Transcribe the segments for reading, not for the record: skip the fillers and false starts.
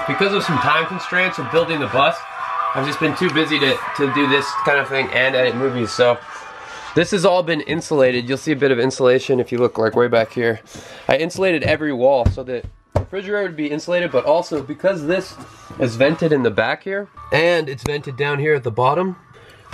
because of some time constraints of building the bus, I've just been too busy to do this kind of thing and edit movies. So this has all been insulated. You'll see a bit of insulation if you look like way back here. I insulated every wall so that the refrigerator would be insulated, but also because this is vented in the back here and it's vented down here at the bottom,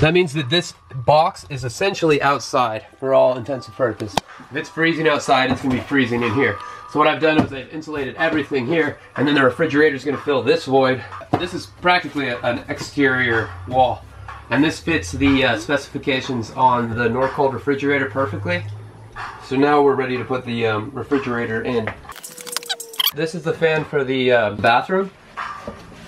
that means that this box is essentially outside for all intents and purposes. If it's freezing outside, it's gonna be freezing in here. So what I've done is I've insulated everything here, and then the refrigerator is gonna fill this void. This is practically an exterior wall. And this fits the specifications on the Norcold refrigerator perfectly. So now we're ready to put the refrigerator in. This is the fan for the bathroom.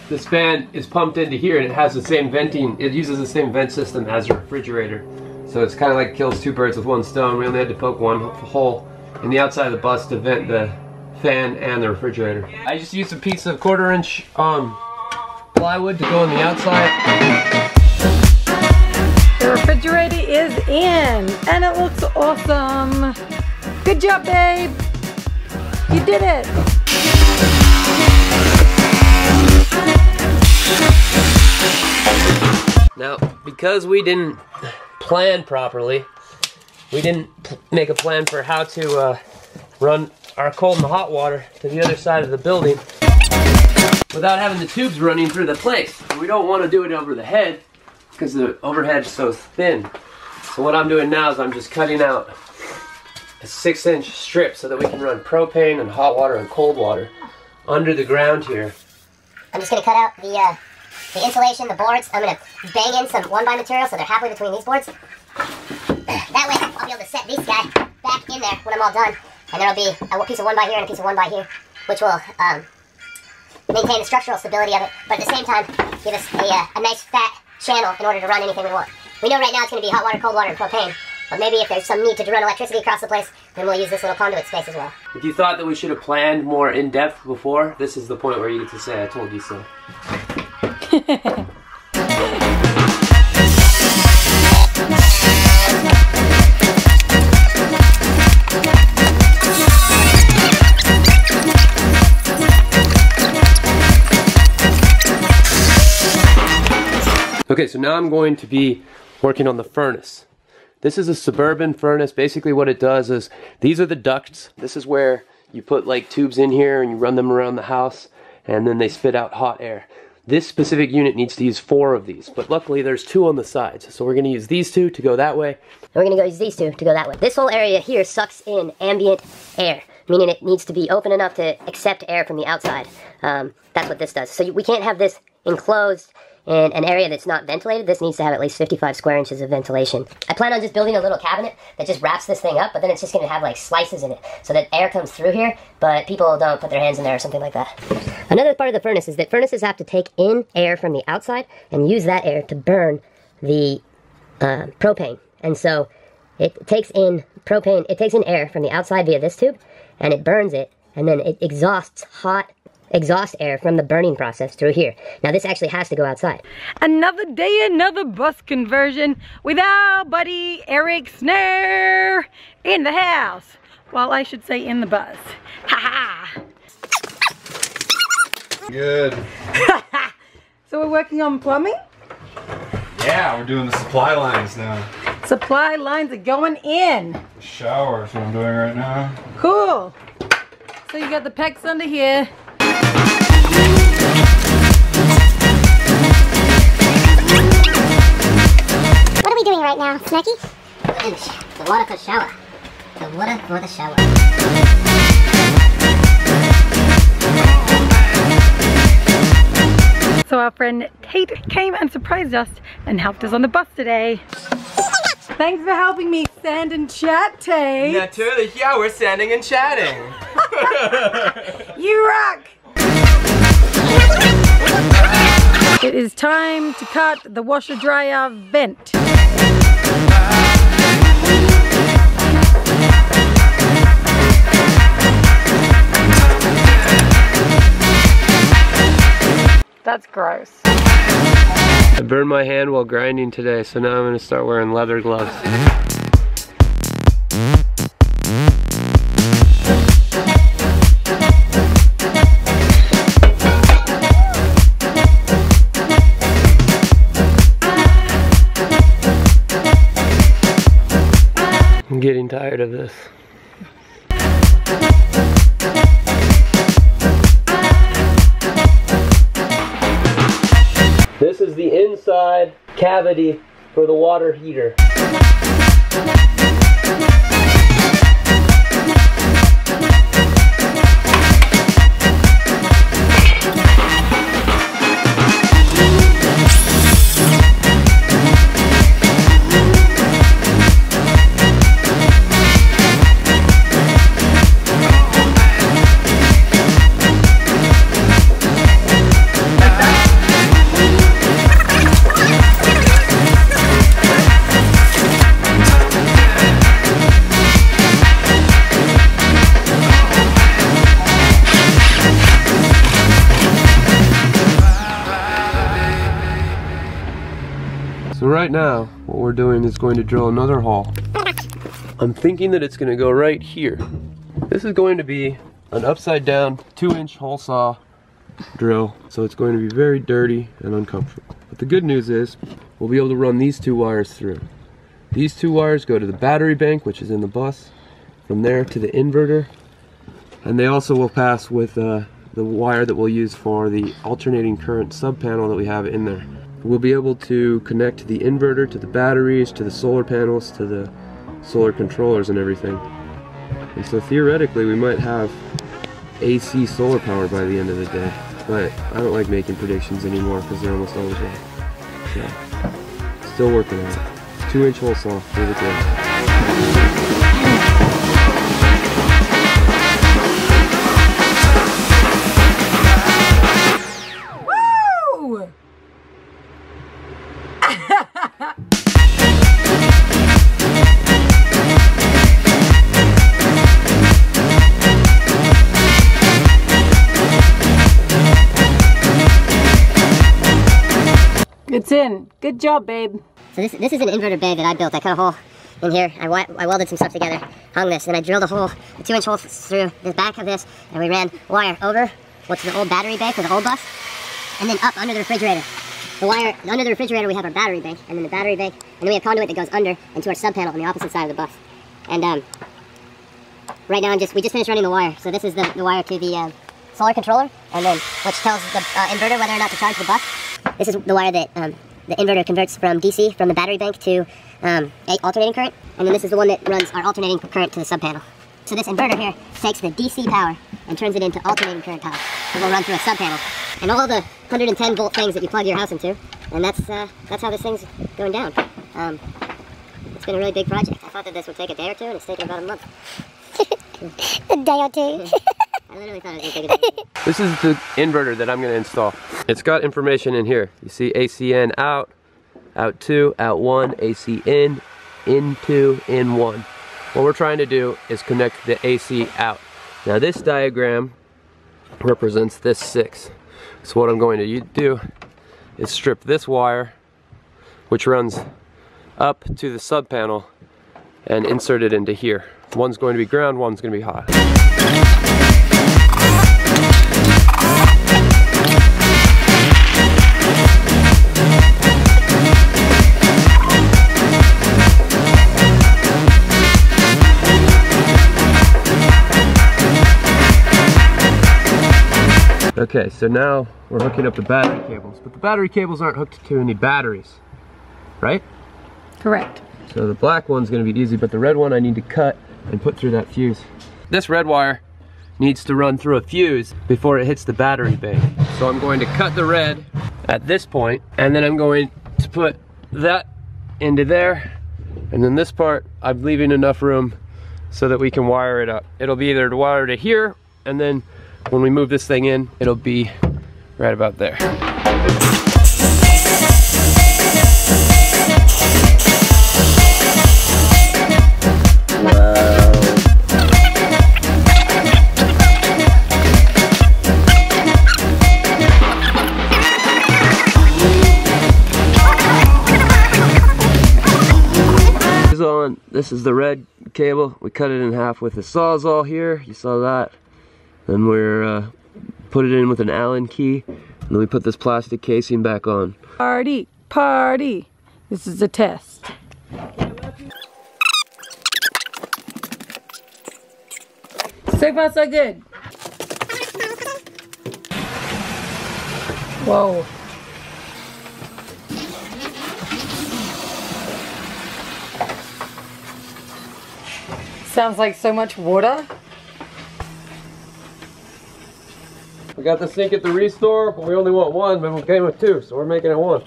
This fan is pumped into here and it has the same venting, it uses the same vent system as the refrigerator. So it's kind of like kills two birds with one stone. We only had to poke one hole in the outside of the bus to vent the fan and the refrigerator. I just used a piece of 1/4 inch plywood to go on the outside. The refrigerator is in and it looks awesome. Good job, babe. You did it. Now, because we didn't plan properly, we didn't make a plan for how to run our cold and hot water to the other side of the building without having the tubes running through the place. We don't want to do it over the head because the overhead is so thin. So what I'm doing now is I'm just cutting out a 6-inch strip so that we can run propane and hot water and cold water under the ground here. I'm just going to cut out the insulation, the boards. I'm going to bang in some 1x material so they're halfway between these boards. That way I'll be able to set this guy back in there when I'm all done. And there'll be a piece of 1x here and a piece of 1x here, which will maintain the structural stability of it, but at the same time give us a nice fat channel in order to run anything we want. We know right now it's going to be hot water, cold water, and propane. But maybe if there's some need to run electricity across the place, then we'll use this little conduit space as well. If you thought that we should have planned more in depth before, this is the point where you get to say, I told you so. Okay, so now I'm going to be working on the furnace. This is a suburban furnace. Basically what it does is, these are the ducts. This is where you put like tubes in here and you run them around the house and then they spit out hot air. This specific unit needs to use 4 of these, but luckily there's 2 on the sides. So we're gonna use these 2 to go that way. And we're gonna use these 2 to go that way. This whole area here sucks in ambient air, meaning it needs to be open enough to accept air from the outside. That's what this does. So we can't have this enclosed in an area that's not ventilated. This needs to have at least 55 square inches of ventilation. I plan on just building a little cabinet that just wraps this thing up, but then it's just going to have like slices in it so that air comes through here, but people don't put their hands in there or something like that. Another part of the furnace is that furnaces have to take in air from the outside and use that air to burn the propane. And so it takes in propane, it takes in air from the outside via this tube, and it burns it, and then it exhausts hot exhaust air from the burning process through here. Now this actually has to go outside. Another day, another bus conversion with our buddy Erik Snare in the house. Well, I should say in the bus. Ha ha! Good. So we're working on plumbing? Yeah, we're doing the supply lines now. Supply lines are going in. The shower is what I'm doing right now. Cool. So you got the pecs under here. What are we doing right now, Snacky? The water for the shower. The water for the shower. So our friend Tate came and surprised us and helped us on the bus today. Thanks for helping me sand and chat, Tate. Natürlich, yeah, we're standing and chatting. You rock! It is time to cut the washer dryer vent. That's gross. I burned my hand while grinding today, so now I'm going to start wearing leather gloves. tired of this. This is the inside cavity for the water heater. So right now, what we're doing is going to drill another hole. I'm thinking that it's going to go right here. This is going to be an upside down 2-inch hole saw drill, so it's going to be very dirty and uncomfortable. But the good news is, we'll be able to run these 2 wires through. These 2 wires go to the battery bank, which is in the bus, from there to the inverter, and they also will pass with the wire that we'll use for the alternating current sub panel that we have in there. We'll be able to connect the inverter to the batteries, to the solar panels, to the solar controllers and everything. And so theoretically we might have AC solar power by the end of the day. But I don't like making predictions anymore because they're almost always wrong. So, still working on it. 2-inch hole saw, here we go. It's in. Good job, babe. So this is an inverter bay that I built. I cut a hole in here. I welded some stuff together, hung this, and I drilled a hole, a 2-inch hole through the back of this, and we ran wire over what's the old battery bank for the old bus, and then up under the refrigerator. The wire under the refrigerator we have our battery bank, and then the battery bank, and then we have conduit that goes under into our sub panel on the opposite side of the bus. And right now we just finished running the wire. So this is the wire to the solar controller, and then which tells the inverter whether or not to charge the bus. This is the wire that the inverter converts from DC, from the battery bank, to alternating current. And then this is the one that runs our alternating current to the sub panel. So this inverter here takes the DC power and turns it into alternating current power. It will run through a sub panel. And all the 110 volt things that you plug your house into. And that's how this thing's going down. It's been a really big project. I thought that this would take a day or two, and it's taken about a month. A day or two. I literally thought it was going to take a day. This is the inverter that I'm going to install. It's got information in here. You see AC in out, out 2, out 1, AC in 2, in 1. What we're trying to do is connect the AC out. Now this diagram represents this 6. So what I'm going to do is strip this wire, which runs up to the sub panel, and insert it into here. One's going to be ground, one's going to be hot. Okay, so now we're hooking up the battery cables, but the battery cables aren't hooked to any batteries, right? Correct. So the black one's gonna be easy, but the red one I need to cut and put through that fuse. This red wire needs to run through a fuse before it hits the battery bank. So I'm going to cut the red at this point, and then I'm going to put that into there, and then this part I'm leaving enough room so that we can wire it up. It'll be either to wire to here, and then when we move this thing in, it'll be right about there. This is the red cable. We cut it in half with a sawzall here. You saw that. Then we're put it in with an Allen key, and then we put this plastic casing back on. Party, party. This is a test. So far, so good. Whoa. Sounds like so much water. We got the sink at the restore, but we only want one, but we came with two, so we're making it one.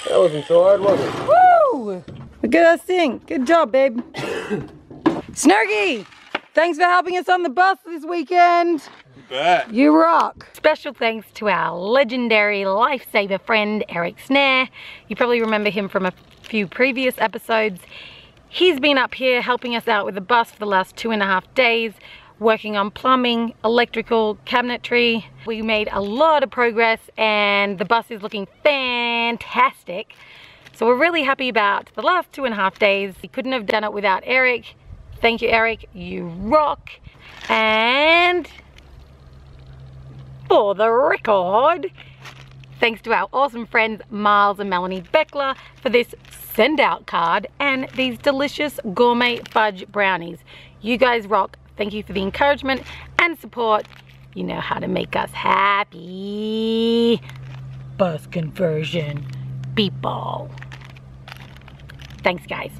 That wasn't so hard, was it? Woo! Look at that sink. Good job, babe. Snurky, thanks for helping us on the bus this weekend. Bet. You rock. Special thanks to our legendary lifesaver friend, Erik Snare. You probably remember him from a few previous episodes. He's been up here helping us out with the bus for the last 2.5 days, working on plumbing, electrical, cabinetry. We made a lot of progress and the bus is looking fantastic. So we're really happy about the last 2.5 days. We couldn't have done it without Erik. Thank you, Erik. You rock. And for the record, thanks to our awesome friends Miles and Melanie Beckler for this send out card and these delicious gourmet fudge brownies. You guys rock. Thank you for the encouragement and support. You know how to make us happy. Bus conversion people. Thanks, guys.